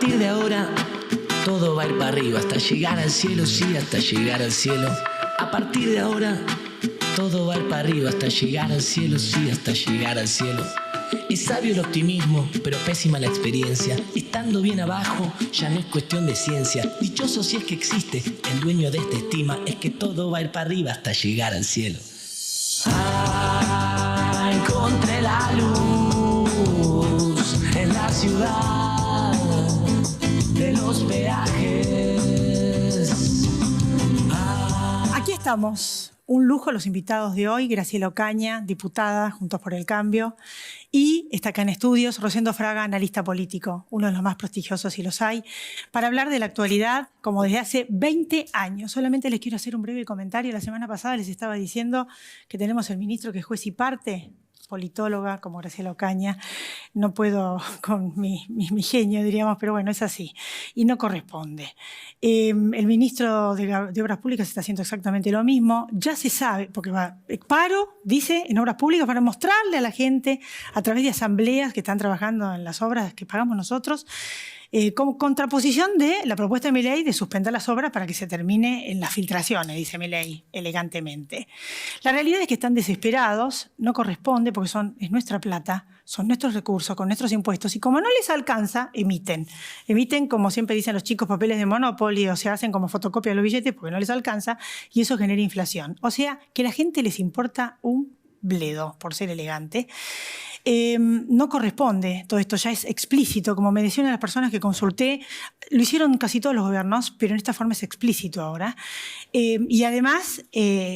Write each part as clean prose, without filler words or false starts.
partir de ahora todo va a ir para arriba hasta llegar al cielo, sí, hasta llegar al cielo. A partir de ahora todo va a ir para arriba hasta llegar al cielo, sí, hasta llegar al cielo. Es sabio el optimismo, pero pésima la experiencia. Estando bien abajo ya no es cuestión de ciencia. Dichoso si es que existe el dueño de esta estima, es que todo va a ir para arriba hasta llegar al cielo. Encontré la luz en la ciudad de los peajes. Aquí estamos. Un lujo los invitados de hoy, Graciela Ocaña, diputada, Juntos por el Cambio, y está acá en estudios Rosendo Fraga, analista político, uno de los más prestigiosos si los hay, para hablar de la actualidad como desde hace 20 años. Solamente les quiero hacer un breve comentario. La semana pasada les estaba diciendo que tenemos el ministro que es juez y parte, politóloga como Graciela Ocaña. No puedo con mi genio, diríamos, pero bueno, es así. Y no corresponde. El ministro de Obras Públicas está haciendo exactamente lo mismo. Ya se sabe, porque paro, dice, en Obras Públicas para mostrarle a la gente a través de asambleas que están trabajando en las obras que pagamos nosotros, como contraposición de la propuesta de Milei de suspender las obras para que se termine en las filtraciones, dice Milei elegantemente. La realidad es que están desesperados, no corresponde porque es nuestra plata, son nuestros recursos, con nuestros impuestos, y como no les alcanza, emiten. Emiten, como siempre dicen los chicos, papeles de Monopoly, o sea, hacen como fotocopia de los billetes porque no les alcanza, y eso genera inflación. O sea, que a la gente les importa un bledo, por ser elegante. No corresponde, todo esto ya es explícito, como me decían las personas que consulté, lo hicieron casi todos los gobiernos, pero en esta forma es explícito ahora. Y además,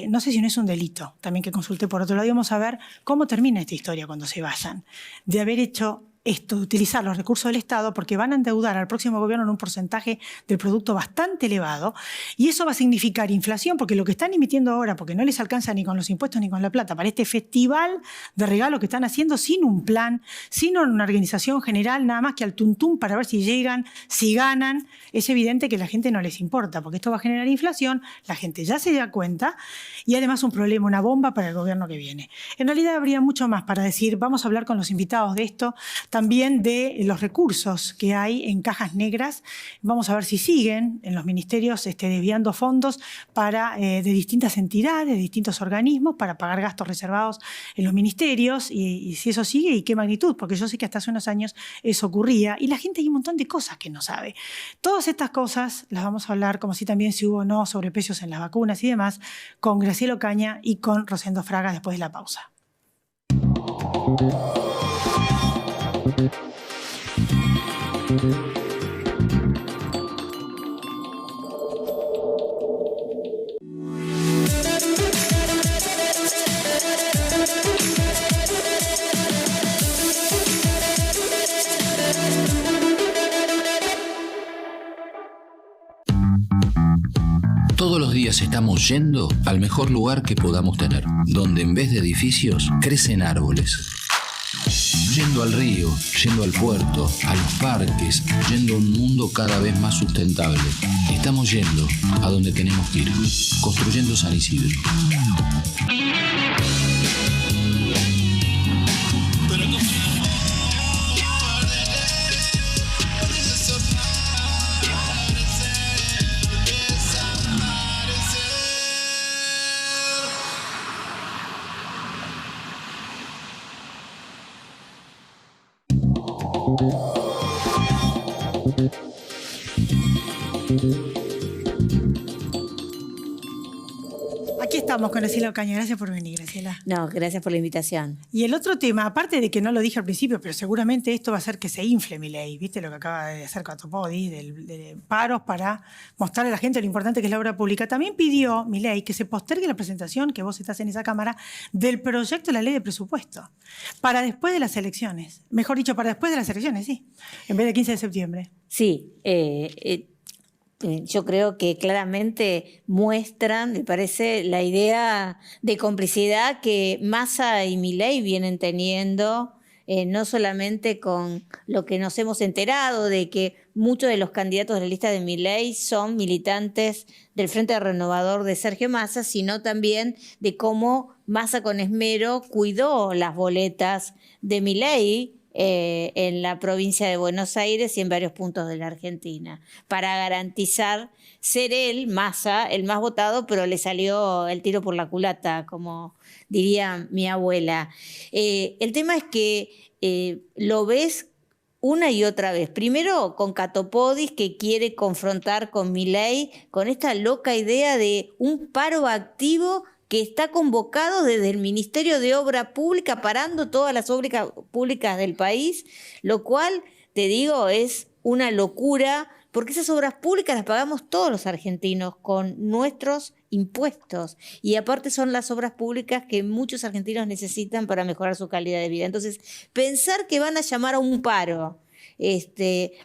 no sé si no es un delito, también que consulté por otro lado, y vamos a ver cómo termina esta historia cuando se vayan, de haber hecho esto, de utilizar los recursos del Estado, porque van a endeudar al próximo gobierno en un porcentaje del producto bastante elevado, y eso va a significar inflación, porque lo que están emitiendo ahora, porque no les alcanza ni con los impuestos ni con la plata, para este festival de regalos que están haciendo sin un plan, sin una organización general, nada más que al tuntún para ver si llegan, si ganan, es evidente que a la gente no les importa, porque esto va a generar inflación, la gente ya se da cuenta, y además un problema, una bomba para el gobierno que viene. En realidad habría mucho más para decir, vamos a hablar con los invitados de esto, también de los recursos que hay en cajas negras. Vamos a ver si siguen en los ministerios desviando fondos de distintas entidades, de distintos organismos, para pagar gastos reservados en los ministerios, y si eso sigue y qué magnitud, porque yo sé que hasta hace unos años eso ocurría, y la gente hay un montón de cosas que no sabe. Todas estas cosas las vamos a hablar, como si también si hubo o no sobreprecios en las vacunas y demás, con Graciela Ocaña y con Rosendo Fraga después de la pausa. Todos los días estamos yendo al mejor lugar que podamos tener, donde en vez de edificios crecen árboles. Yendo al río, yendo al puerto, a los parques, yendo a un mundo cada vez más sustentable. Estamos yendo a donde tenemos que ir, construyendo San Isidro. Aquí estamos con Graciela Ocaña. Gracias por venir, Graciela. No, gracias por la invitación. Y el otro tema, aparte de que no lo dije al principio, pero seguramente esto va a hacer que se infle Milei, ¿viste lo que acaba de hacer Catopodi, de paros para mostrarle a la gente lo importante que es la obra pública? También pidió Milei que se postergue la presentación, que vos estás en esa Cámara, del proyecto de la ley de presupuesto para después de las elecciones. Mejor dicho, para después de las elecciones, sí, en vez del 15 de septiembre. Sí, yo creo que claramente muestran, me parece, la idea de complicidad que Massa y Milei vienen teniendo, no solamente con lo que nos hemos enterado de que muchos de los candidatos de la lista de Milei son militantes del Frente Renovador de Sergio Massa, sino también de cómo Massa con esmero cuidó las boletas de Milei en la provincia de Buenos Aires y en varios puntos de la Argentina, para garantizar ser él, Massa, el más votado, pero le salió el tiro por la culata, como diría mi abuela. El tema es que lo ves una y otra vez. Primero con Catopodis, que quiere confrontar con Milei, con esta loca idea de un paro activo que está convocado desde el Ministerio de Obra Pública, parando todas las obras públicas del país, lo cual, te digo, es una locura, porque esas obras públicas las pagamos todos los argentinos con nuestros impuestos. Y aparte son las obras públicas que muchos argentinos necesitan para mejorar su calidad de vida. Entonces, pensar que van a llamar a un paro,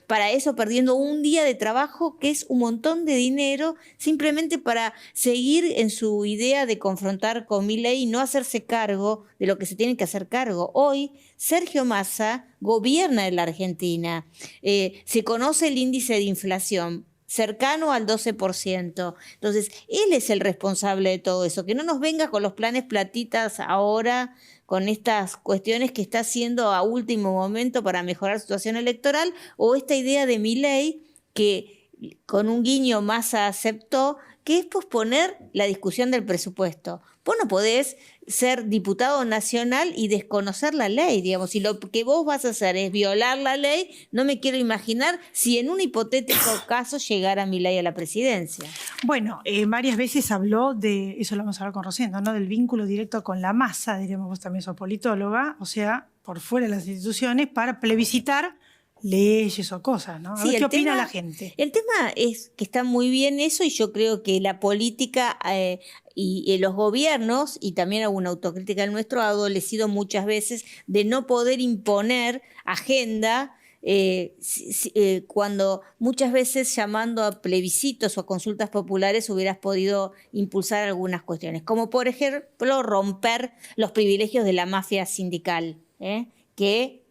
para eso perdiendo un día de trabajo, que es un montón de dinero, simplemente para seguir en su idea de confrontar con Milei y no hacerse cargo de lo que se tiene que hacer cargo. Hoy, Sergio Massa gobierna en la Argentina. Se conoce el índice de inflación cercano al 12%. Entonces, él es el responsable de todo eso. Que no nos venga con los planes platitas ahora, con estas cuestiones que está haciendo a último momento para mejorar la situación electoral, o esta idea de Milei que con un guiño Massa aceptó, que es posponer la discusión del presupuesto. Vos no podés ser diputado nacional y desconocer la ley, digamos. Si lo que vos vas a hacer es violar la ley, no me quiero imaginar si en un hipotético caso llegara Milei a la presidencia. Bueno, varias veces habló de, eso lo vamos a hablar con Rosendo, ¿no? Del vínculo directo con la masa, diríamos, vos también sos politóloga, o sea, por fuera de las instituciones, para plebiscitar leyes o cosas, ¿no? A ver qué opina la gente. El tema es que está muy bien eso, y yo creo que la política y los gobiernos, y también alguna autocrítica del nuestro, ha adolecido muchas veces de no poder imponer agenda, cuando muchas veces llamando a plebiscitos o a consultas populares hubieras podido impulsar algunas cuestiones, como por ejemplo romper los privilegios de la mafia sindical, que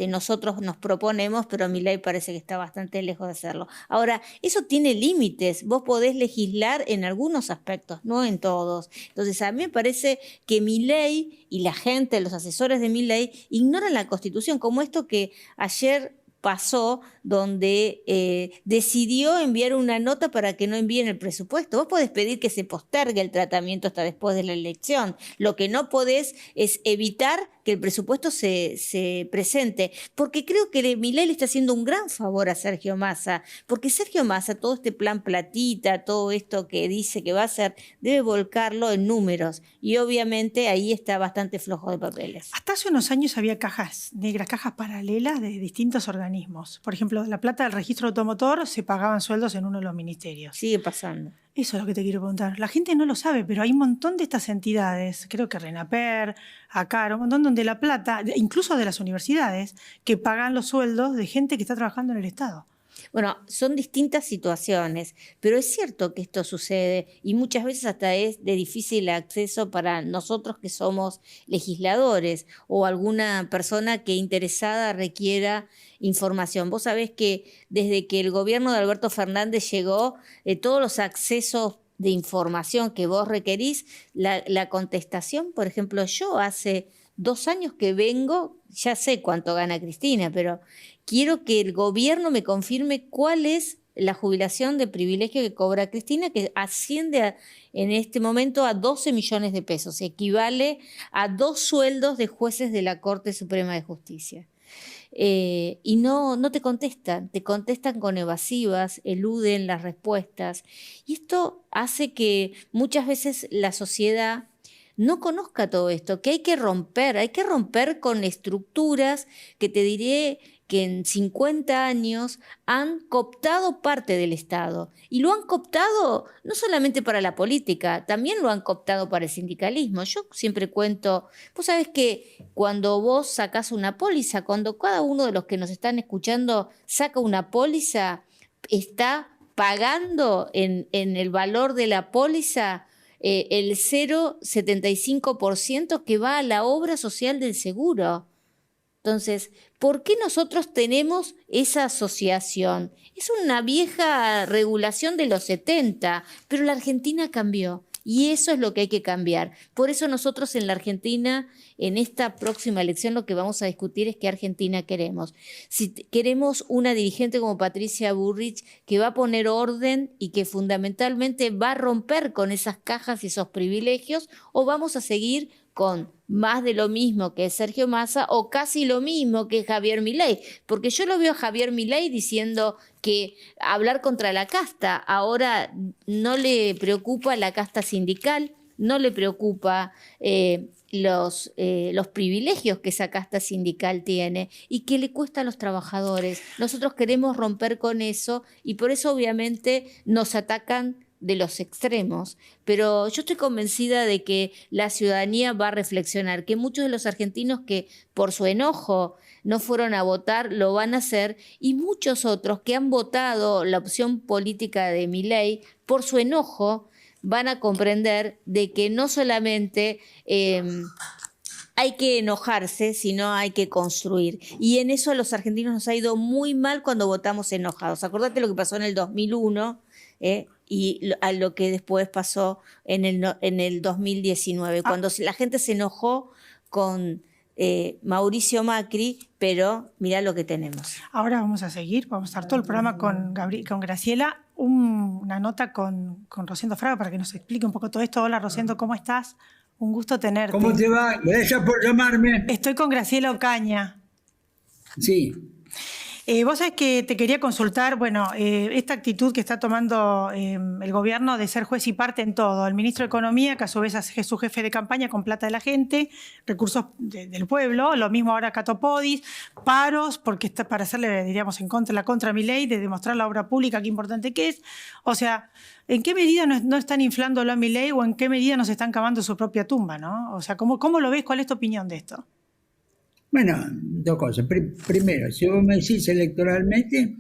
nosotros nos proponemos, pero Milei parece que está bastante lejos de hacerlo. Ahora, eso tiene límites. Vos podés legislar en algunos aspectos, no en todos. Entonces, a mí me parece que Milei y la gente, los asesores de Milei, ignoran la Constitución, como esto que ayer pasó, donde decidió enviar una nota para que no envíen el presupuesto. Vos podés pedir que se postergue el tratamiento hasta después de la elección. Lo que no podés es evitar que el presupuesto se presente, porque creo que Milei le está haciendo un gran favor a Sergio Massa, porque Sergio Massa, todo este plan platita, todo esto que dice que va a hacer, debe volcarlo en números, y obviamente ahí está bastante flojo de papeles. Hasta hace unos años había cajas negras, cajas paralelas de distintos organismos. Por ejemplo, de la plata del registro automotor se pagaban sueldos en uno de los ministerios. Sigue pasando. Eso es lo que te quiero preguntar. La gente no lo sabe, pero hay un montón de estas entidades, creo que Renaper, ACAR, un montón donde la plata, incluso de las universidades, que pagan los sueldos de gente que está trabajando en el Estado. Bueno, son distintas situaciones, pero es cierto que esto sucede y muchas veces hasta es de difícil acceso para nosotros que somos legisladores o alguna persona que interesada requiera información. Vos sabés que desde que el gobierno de Alberto Fernández llegó, todos los accesos de información que vos requerís, la contestación, por ejemplo, yo hace 2 años que vengo, ya sé cuánto gana Cristina, pero quiero que el gobierno me confirme cuál es la jubilación de privilegio que cobra Cristina, que asciende en este momento a 12 millones de pesos, equivale a 2 sueldos de jueces de la Corte Suprema de Justicia. Y no te contestan con evasivas, eluden las respuestas. Y esto hace que muchas veces la sociedad no conozca todo esto, que hay que romper con estructuras que te diré que en 50 años han cooptado parte del Estado. Y lo han cooptado no solamente para la política, también lo han cooptado para el sindicalismo. Yo siempre cuento, vos sabés que cuando vos sacás una póliza, cuando cada uno de los que nos están escuchando saca una póliza, está pagando en el valor de la póliza el 0,75% que va a la obra social del seguro. Entonces, ¿por qué nosotros tenemos esa asociación? Es una vieja regulación de los 70, pero la Argentina cambió. Y eso es lo que hay que cambiar. Por eso nosotros en la Argentina, en esta próxima elección, lo que vamos a discutir es qué Argentina queremos. Si queremos una dirigente como Patricia Bullrich que va a poner orden y que fundamentalmente va a romper con esas cajas y esos privilegios, o vamos a seguir con más de lo mismo que es Sergio Massa o casi lo mismo que es Javier Milei, porque yo lo veo a Javier Milei diciendo que hablar contra la casta, ahora no le preocupa la casta sindical, no le preocupa los privilegios que esa casta sindical tiene y que le cuesta a los trabajadores. Nosotros queremos romper con eso y por eso obviamente nos atacan de los extremos, pero yo estoy convencida de que la ciudadanía va a reflexionar, que muchos de los argentinos que por su enojo no fueron a votar lo van a hacer y muchos otros que han votado la opción política de Milei por su enojo van a comprender de que no solamente hay que enojarse, sino hay que construir. Y en eso a los argentinos nos ha ido muy mal cuando votamos enojados. Acordate lo que pasó en el 2001, y a lo que después pasó en el 2019, cuando la gente se enojó con Mauricio Macri, pero mirá lo que tenemos. Ahora vamos a seguir, vamos a estar todo el programa con Graciela. Una nota con Rosendo Fraga para que nos explique un poco todo esto. Hola Rosendo, ¿cómo estás? Un gusto tenerte. ¿Cómo te va? Gracias por llamarme. Estoy con Graciela Ocaña. Sí. Vos sabés que te quería consultar, bueno, esta actitud que está tomando el gobierno de ser juez y parte en todo. El ministro de Economía, que a su vez es su jefe de campaña con plata de la gente, recursos del pueblo, lo mismo ahora Cato Podis, paros, porque está para hacerle, diríamos, la contra Milei, de demostrar la obra pública, qué importante que es. O sea, ¿en qué medida no están inflándolo a Milei o en qué medida nos están cavando su propia tumba, ¿no? O sea, ¿cómo lo ves? ¿Cuál es tu opinión de esto? Bueno, dos cosas. Primero, si vos me decís electoralmente,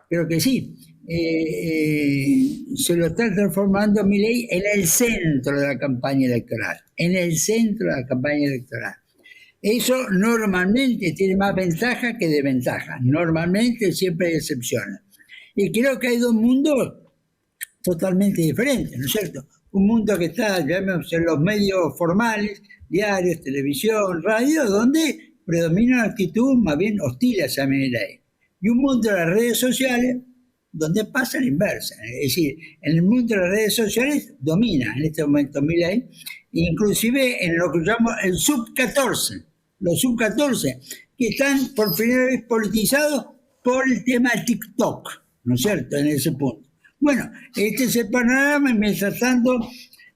creo que sí. Se lo está transformando Milei en el centro de la campaña electoral. En el centro de la campaña electoral. Eso normalmente tiene más ventaja que desventaja. Normalmente siempre hay excepciones. Y creo que hay dos mundos totalmente diferentes, ¿no es cierto? Un mundo que está, llamémoslo, en los medios formales, diarios, televisión, radio, donde predomina una actitud más bien hostil hacia Milei. Y un mundo de las redes sociales donde pasa la inversa. Es decir, en el mundo de las redes sociales domina en este momento Milei, inclusive en lo que llamamos el sub-14, los sub-14, que están por primera vez politizados por el tema de TikTok, ¿no es cierto?, en ese punto. Bueno, este es el panorama y mientras tanto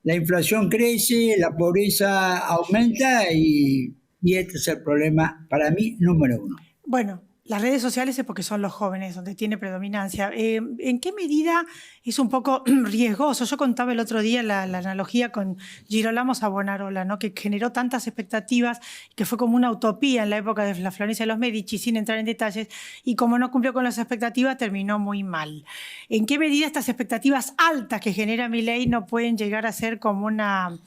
la inflación crece, la pobreza aumenta y este es el problema para mí número uno. Bueno, las redes sociales es porque son los jóvenes donde tiene predominancia. ¿En qué medida es un poco riesgoso? Yo contaba el otro día la analogía con Girolamo Savonarola, ¿no? Que generó tantas expectativas, que fue como una utopía en la época de la Florencia de los Medici, sin entrar en detalles, y como no cumplió con las expectativas, terminó muy mal. ¿En qué medida estas expectativas altas que genera Milei no pueden llegar a ser como una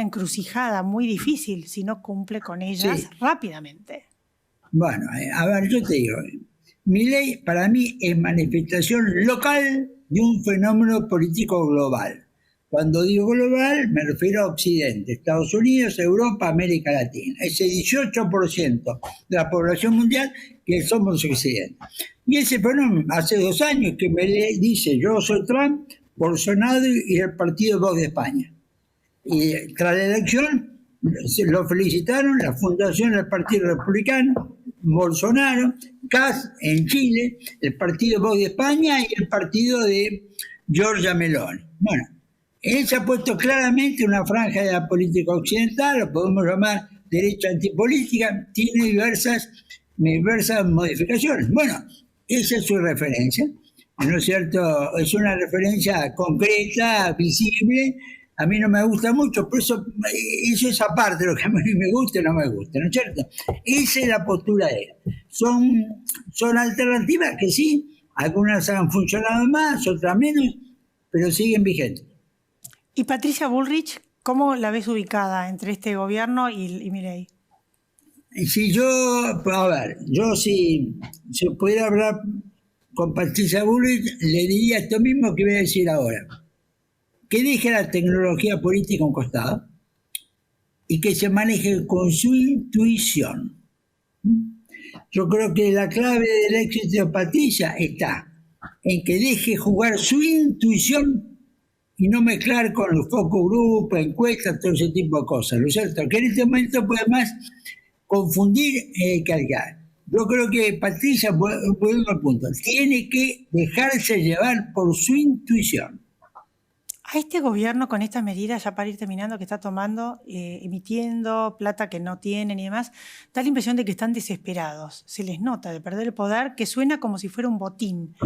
encrucijada muy difícil si no cumple con ellas rápidamente? Bueno, a ver, yo te digo, Milei para mí es manifestación local de un fenómeno político global. Cuando digo global me refiero a Occidente, Estados Unidos, Europa, América Latina. Ese 18% de la población mundial que somos Occidente. Y ese fenómeno hace 2 años que Milei dice yo soy Trump, Bolsonaro y el partido Vox de España. Y tras la elección lo felicitaron la fundación del Partido Republicano, Bolsonaro, Kass en Chile, el Partido Vox de España y el partido de Giorgia Meloni. Bueno, él se ha puesto claramente una franja de la política occidental, lo podemos llamar derecha antipolítica, tiene diversas modificaciones. Bueno, esa es su referencia, ¿no es cierto? Es una referencia concreta, visible. A mí no me gusta mucho, por eso es aparte lo que a mí me gusta y no me gusta, ¿no es cierto? Esa es la postura de él. Son alternativas que sí, algunas han funcionado más, otras menos, pero siguen vigentes. ¿Y Patricia Bullrich, cómo la ves ubicada entre este gobierno y Milei? Si pudiera hablar con Patricia Bullrich, le diría esto mismo que voy a decir ahora. que deje la tecnología política a un costado y que se maneje con su intuición. Yo creo que la clave del éxito de Patricia está en que deje jugar su intuición y no mezclar con los focus group, encuestas, todo ese tipo de cosas, ¿no es cierto? Que en este momento puede más confundir que cargar. Yo creo que Patricia, volviendo al punto, tiene que dejarse llevar por su intuición. A este gobierno, con estas medidas, ya para ir terminando, que está tomando, emitiendo plata que no tienen y demás, da la impresión de que están desesperados. Se les nota de perder el poder, que suena como si fuera un botín.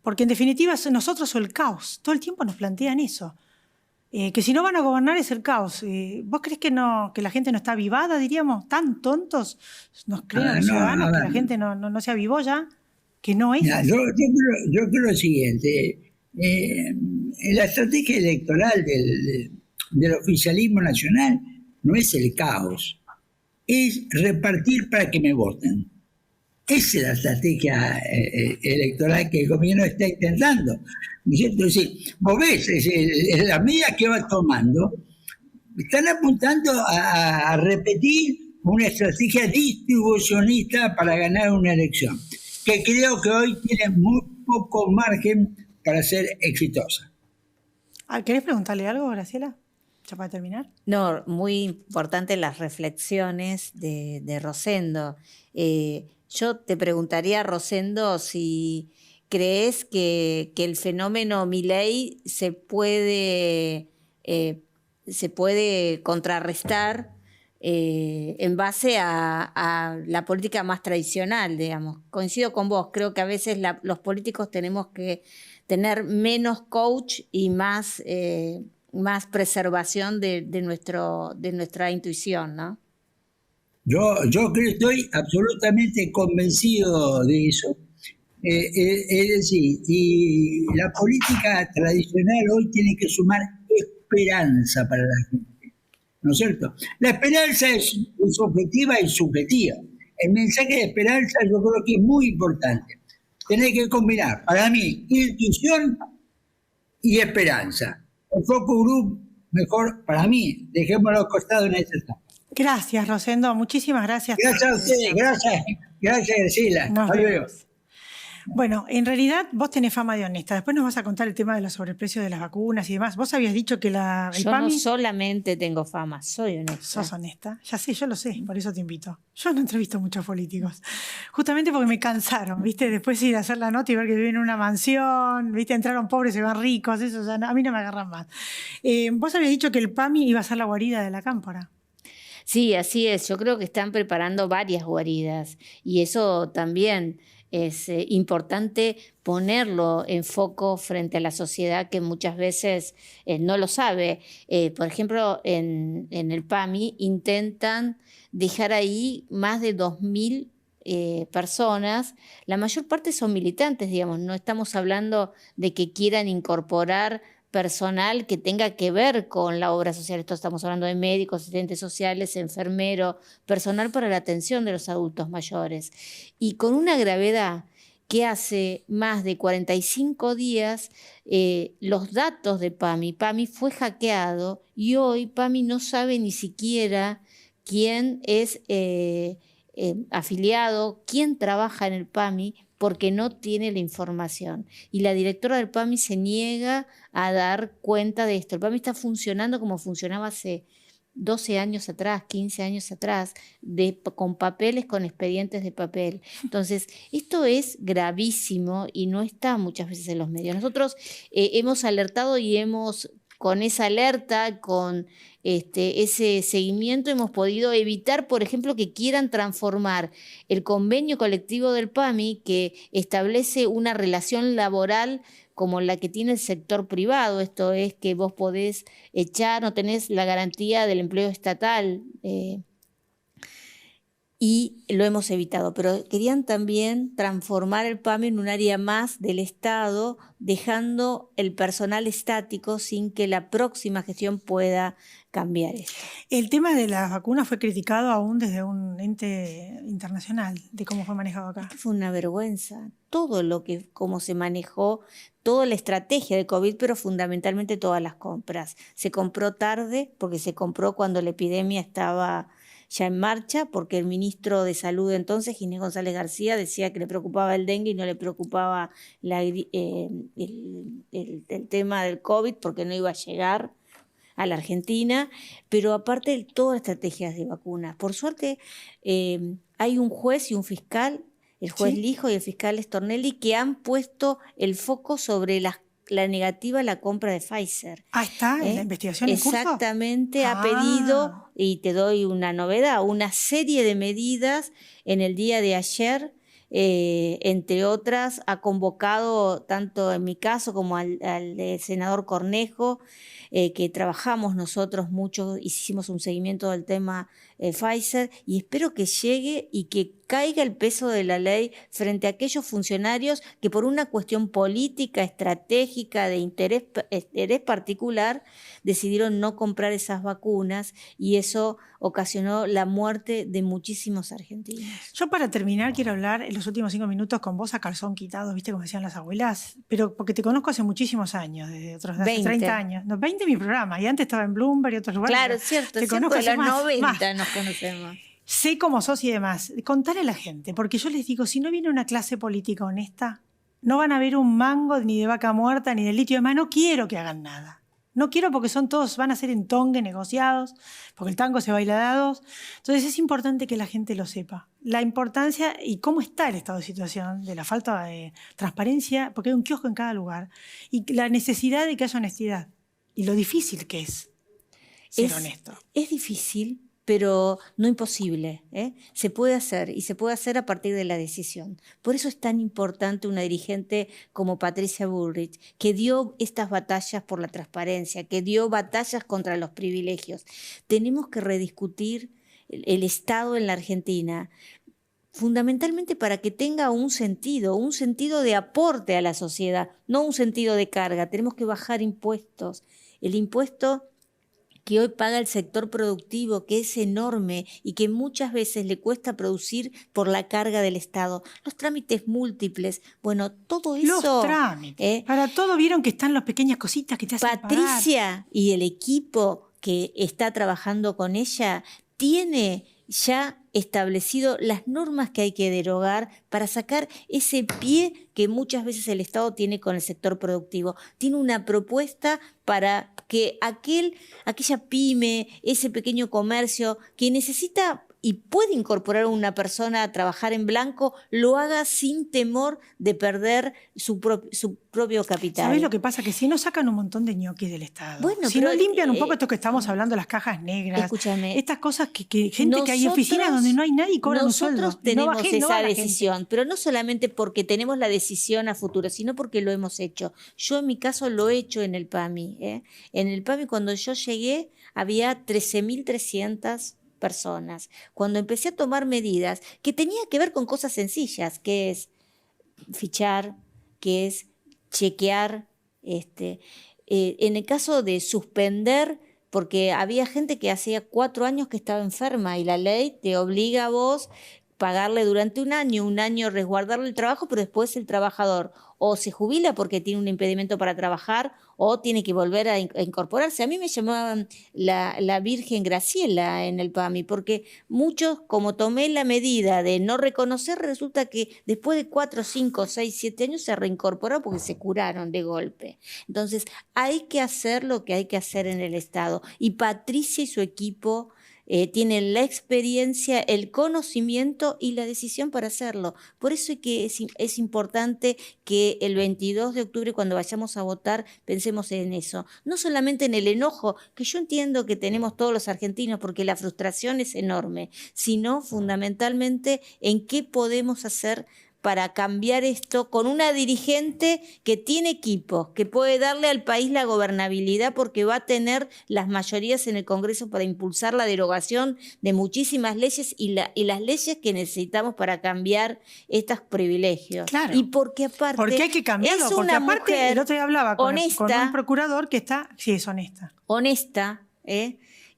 Porque en definitiva nosotros o el caos. Todo el tiempo nos plantean eso. Que si no van a gobernar es el caos. ¿Vos crees que la gente no está avivada, diríamos? ¿Tan tontos nos creen los ciudadanos que la gente no se avivó ya? Que no es. Mira, yo creo lo siguiente. La estrategia electoral del oficialismo nacional no es el caos, es repartir para que me voten. Esa es la estrategia electoral que el gobierno está intentando, ¿no es cierto? Es decir, vos ves, las medidas que va tomando están apuntando a repetir una estrategia distribucionista para ganar una elección, que creo que hoy tiene muy poco margen para ser exitosa. ¿Querés preguntarle algo, Graciela? ¿Ya para terminar? No, muy importante las reflexiones de Rosendo. Yo te preguntaría, Rosendo, si crees que el fenómeno Milei se puede contrarrestar en base a la política más tradicional, digamos. Coincido con vos, creo que a veces los políticos tenemos que tener menos coach y más preservación de nuestra intuición, ¿no? Yo creo que estoy absolutamente convencido de eso. Es decir, y la política tradicional hoy tiene que sumar esperanza para la gente, ¿no es cierto? La esperanza es objetiva y subjetiva. El mensaje de esperanza yo creo que es muy importante. Tenés que combinar, para mí, intuición y esperanza. El focus group, mejor para mí, dejémoslo al costado en esa etapa. Gracias, Rosendo. Muchísimas gracias. Gracias a ustedes, gracias Graciela. Adiós. Bueno, en realidad vos tenés fama de honesta. Después nos vas a contar el tema de los sobreprecios de las vacunas y demás. Vos habías dicho que el Yo PAMI... no solamente tengo fama, soy honesta. Sos honesta. Ya sé, yo lo sé, por eso te invito. Yo no entrevisto muchos políticos. Justamente porque me cansaron, ¿viste? Después ir a hacer la nota y ver que viven en una mansión, ¿viste? Entraron pobres, se van ricos, eso ya a mí no me agarran más. Vos habías dicho que el PAMI iba a ser la guarida de la cámpora. Sí, así es. Yo creo que están preparando varias guaridas y eso también es importante ponerlo en foco frente a la sociedad que muchas veces no lo sabe. Por ejemplo, en el PAMI intentan dejar ahí más de 2.000 personas. La mayor parte son militantes, digamos. No estamos hablando de que quieran incorporar personal que tenga que ver con la obra social. Esto estamos hablando de médicos, asistentes sociales, enfermeros, personal para la atención de los adultos mayores. Y con una gravedad que hace más de 45 días los datos de PAMI fue hackeado y hoy PAMI no sabe ni siquiera quién es afiliado, quién trabaja en el PAMI, porque no tiene la información. Y la directora del PAMI se niega a dar cuenta de esto. El PAMI está funcionando como funcionaba hace 12 años atrás, 15 años atrás, con papeles, con expedientes de papel. Entonces, esto es gravísimo y no está muchas veces en los medios. Nosotros hemos alertado y con esa alerta, con ese seguimiento, hemos podido evitar, por ejemplo, que quieran transformar el convenio colectivo del PAMI, que establece una relación laboral como la que tiene el sector privado. Esto es que vos podés echar, no tenés la garantía del empleo estatal. y lo hemos evitado, pero querían también transformar el PAMI en un área más del Estado, dejando el personal estático sin que la próxima gestión pueda cambiar esto. El tema de las vacunas fue criticado aún desde un ente internacional, de cómo fue manejado acá. Fue una vergüenza, cómo se manejó, toda la estrategia de COVID, pero fundamentalmente todas las compras. Se compró tarde, porque se compró cuando la epidemia estaba ya en marcha, porque el ministro de Salud entonces, Ginés González García, decía que le preocupaba el dengue y no le preocupaba el tema del COVID, porque no iba a llegar a la Argentina, pero aparte de todas las estrategias de vacunas. Por suerte, hay un juez y un fiscal, el juez Lijo y el fiscal Stornelli, que han puesto el foco sobre la negativa a la compra de Pfizer. ¿Está en la investigación en curso? Exactamente, ha pedido, y te doy una novedad, una serie de medidas en el día de ayer, entre otras, ha convocado, tanto en mi caso como al senador Cornejo, que trabajamos nosotros mucho, hicimos un seguimiento del tema Pfizer, y espero que llegue y que caiga el peso de la ley frente a aquellos funcionarios que por una cuestión política, estratégica, de interés particular, decidieron no comprar esas vacunas, y eso ocasionó la muerte de muchísimos argentinos. Yo, para terminar, quiero hablar en los últimos 5 minutos con vos a calzón quitado, ¿viste como decían las abuelas? Pero porque te conozco hace muchísimos años, desde otros 30 años. No, 20 mi programa, y antes estaba en Bloomberg y otros lugares. Claro, cierto, te conozco de hace los 90 más. nos conocemos. Sé cómo sos y demás. Contale a la gente, porque yo les digo, si no viene una clase política honesta, no van a ver un mango ni de vaca muerta ni de litio. Además, no quiero que hagan nada. No quiero, porque todos van a ser en tongue, negociados, porque el tango se baila dados. Entonces es importante que la gente lo sepa. La importancia y cómo está el estado de situación, de la falta de transparencia, porque hay un kiosco en cada lugar, y la necesidad de que haya honestidad, y lo difícil que es ser honesto. Es difícil, pero no imposible, ¿eh? Se puede hacer, y se puede hacer a partir de la decisión. Por eso es tan importante una dirigente como Patricia Bullrich, que dio estas batallas por la transparencia, que dio batallas contra los privilegios. Tenemos que rediscutir el Estado en la Argentina, fundamentalmente para que tenga un sentido de aporte a la sociedad, no un sentido de carga. Tenemos que bajar impuestos. El impuesto que hoy paga el sector productivo, que es enorme y que muchas veces le cuesta producir por la carga del Estado. Los trámites múltiples, bueno, todo eso... Los trámites. Para todo vieron que están las pequeñas cositas que te hacen Patricia pagar. Y el equipo que está trabajando con ella tiene ya establecido las normas que hay que derogar para sacar ese pie que muchas veces el Estado tiene con el sector productivo. Tiene una propuesta para que aquella pyme, ese pequeño comercio que necesita y puede incorporar a una persona a trabajar en blanco, lo haga sin temor de perder su propio capital. ¿Sabés lo que pasa? Que si no sacan un montón de ñoquis del Estado, bueno, si no limpian un poco esto que estamos hablando, las cajas negras, escúchame, estas cosas que gente que hay oficinas donde no hay nadie y cobran un sueldo. Nosotros tenemos esa decisión, pero no solamente porque tenemos la decisión a futuro, sino porque lo hemos hecho. Yo en mi caso lo he hecho en el PAMI. En el PAMI, cuando yo llegué, había 13.300 personas. Cuando empecé a tomar medidas que tenía que ver con cosas sencillas, que es fichar, que es chequear, en el caso de suspender, porque había gente que hacía 4 años que estaba enferma y la ley te obliga a vos pagarle durante un año resguardarle el trabajo, pero después el trabajador o se jubila porque tiene un impedimento para trabajar o tiene que volver a incorporarse. A mí me llamaban la Virgen Graciela en el PAMI, porque muchos, como tomé la medida de no reconocer, resulta que después de 4, 5, 6, 7 años se reincorporaron porque se curaron de golpe. Entonces hay que hacer lo que hay que hacer en el Estado. Y Patricia y su equipo tienen la experiencia, el conocimiento y la decisión para hacerlo. Por eso es importante que el 22 de octubre, cuando vayamos a votar, pensemos en eso. No solamente en el enojo, que yo entiendo que tenemos todos los argentinos, porque la frustración es enorme, sino fundamentalmente en qué podemos hacer para cambiar esto con una dirigente que tiene equipo, que puede darle al país la gobernabilidad porque va a tener las mayorías en el Congreso para impulsar la derogación de muchísimas leyes y las leyes que necesitamos para cambiar estos privilegios. Claro. Y porque aparte Porque hay que cambiarlo, es porque una aparte mujer el otro día hablaba con honesta, un procurador que está, sí, es honesta,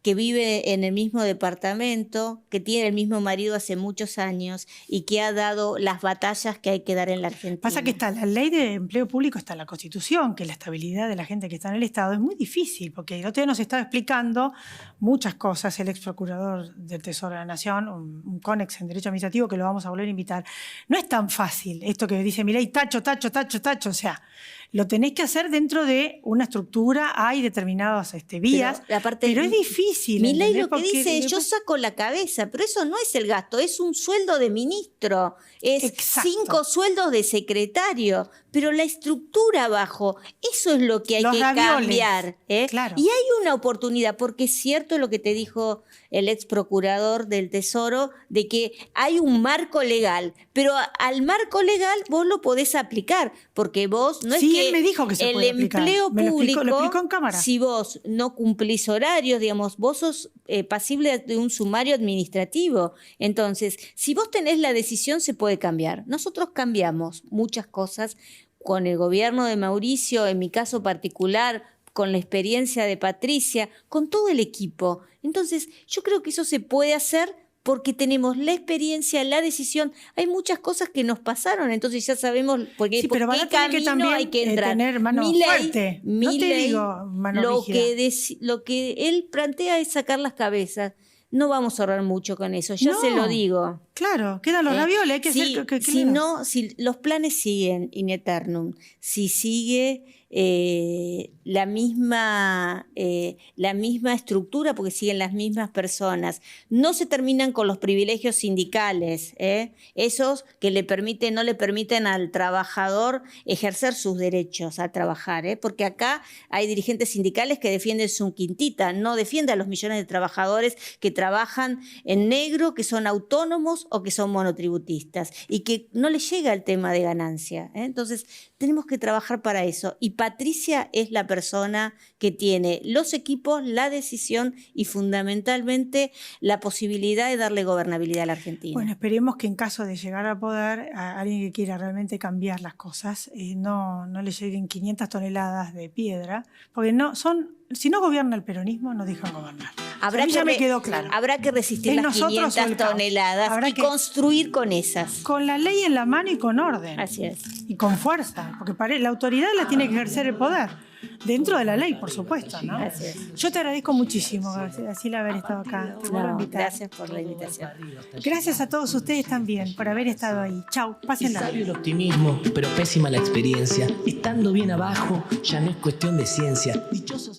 que vive en el mismo departamento, que tiene el mismo marido hace muchos años y que ha dado las batallas que hay que dar en la Argentina. Pasa que está la ley de empleo público, está la Constitución, que la estabilidad de la gente que está en el Estado es muy difícil, porque el otro día nos estaba explicando muchas cosas el ex procurador del Tesoro de la Nación, un conex en Derecho Administrativo, que lo vamos a volver a invitar. No es tan fácil esto que dice Milei, tacho, o sea, lo tenés que hacer dentro de una estructura, hay determinadas vías, pero es difícil. Milei lo que dice es, yo saco la cabeza, pero eso no es el gasto, es un sueldo de ministro, es Exacto. 5 sueldos de secretario, pero la estructura abajo, eso es lo que hay que cambiar. Claro. Y hay una oportunidad, porque es cierto lo que te dijo el ex procurador del Tesoro, de que hay un marco legal, pero al marco legal vos lo podés aplicar, porque vos no es sí, que él me dijo que se el puede aplicar. empleo Me público, lo explicó en cámara. si vos no cumplís horarios, digamos, vos sos pasible de un sumario administrativo. Entonces, si vos tenés la decisión, se puede cambiar. Nosotros cambiamos muchas cosas con el gobierno de Mauricio, en mi caso particular, con la experiencia de Patricia, con todo el equipo. Entonces, yo creo que eso se puede hacer porque tenemos la experiencia, la decisión. Hay muchas cosas que nos pasaron, entonces ya sabemos por qué, sí, pero van a tener que también hay que entrar. Tener mano fuerte. No te digo mano rígida. Lo que él plantea es sacar las cabezas. No vamos a ahorrar mucho con eso, ya se lo digo. Claro, quedan los ravioles, hay que hacer... Si los planes siguen in eternum, si sigue la misma estructura, porque siguen las mismas personas, no se terminan con los privilegios sindicales, esos que no le permiten al trabajador ejercer sus derechos a trabajar, porque acá hay dirigentes sindicales que defienden su quintita, no defienden a los millones de trabajadores que trabajan en negro, que son autónomos o que son monotributistas y que no les llega el tema de ganancia. Entonces, tenemos que trabajar para eso. Y Patricia es la persona que tiene los equipos, la decisión y fundamentalmente la posibilidad de darle gobernabilidad a la Argentina. Bueno, esperemos que en caso de llegar al poder, a alguien que quiera realmente cambiar las cosas, no le lleguen 500 toneladas de piedra, porque si no gobierna el peronismo, no dejan gobernar. Ya me quedó claro. Habrá que resistir las 500 toneladas y construir con esas. Con la ley en la mano y con orden. Así es. Y con fuerza, porque la autoridad la tiene que ejercer el poder. Dentro de la ley, por supuesto, ¿no? Así es. Yo te agradezco muchísimo, Graciela, haber estado acá. Te vuelvo a invitar. Gracias por la invitación. Gracias a todos ustedes también por haber estado ahí. Chau, pásenla. Sabio el optimismo, pero pésima la experiencia. Estando bien abajo, ya no es cuestión de ciencia. Dichosos.